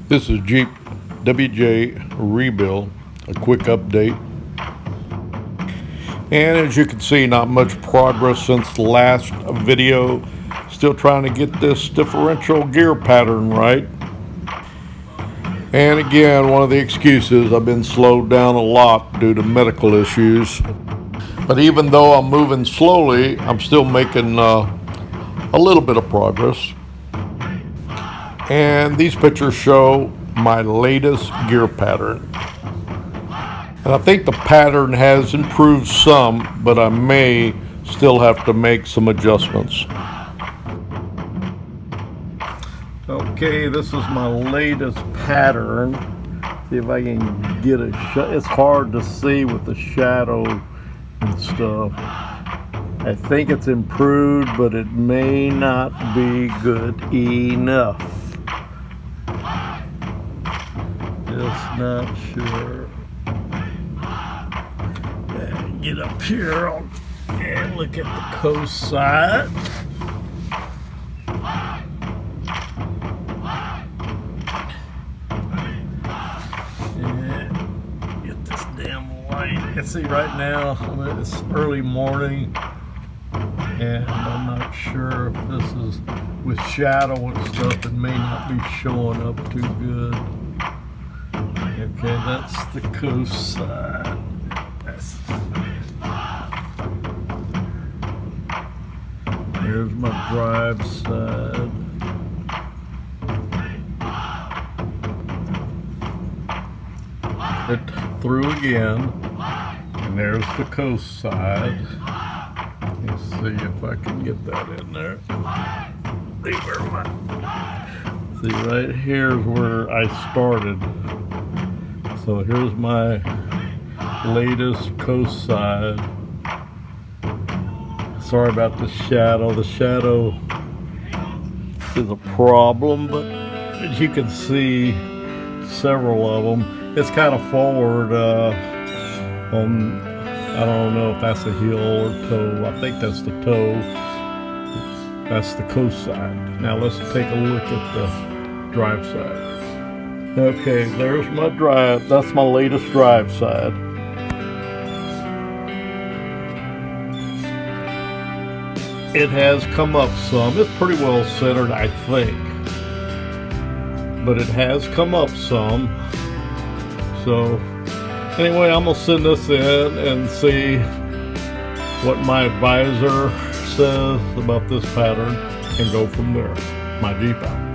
This is Jeep WJ Rebuild, a quick update. And as you can see, not much progress since the last video. Still trying to get this differential gear pattern right. And again, one of the excuses, I've been slowed down a lot due to medical issues. But even though I'm moving slowly, I'm still making a little bit of progress. And these pictures show my latest gear pattern. And I think the pattern has improved some, but I may still have to make some adjustments. Okay, this is my latest pattern. See if I can get a shot. It's hard to see with the shadow and stuff. I think it's improved, but it may not be good enough. Just not sure. Get up here and look at the coast side. And get this damn light. You can see right now it's early morning, and I'm not sure if this is with shadow and stuff. It may not be showing up too good. Okay, that's the coast side. Here's my drive side. It through again, and there's the coast side. Let's see if I can get that in there. See, right here is where I started. So here's my latest coast side. Sorry about the shadow. The shadow is a problem, but as you can see, several of them. It's kind of forward on, I don't know if that's a heel or toe. I think that's the toe. That's the coast side. Now let's take a look at the drive side. Okay, there's my drive. That's my latest drive side. It has come up some. It's pretty well centered, I think. But it has come up some. So, anyway, I'm going to send this in and see what my advisor says about this pattern and go from there. My Jeep out.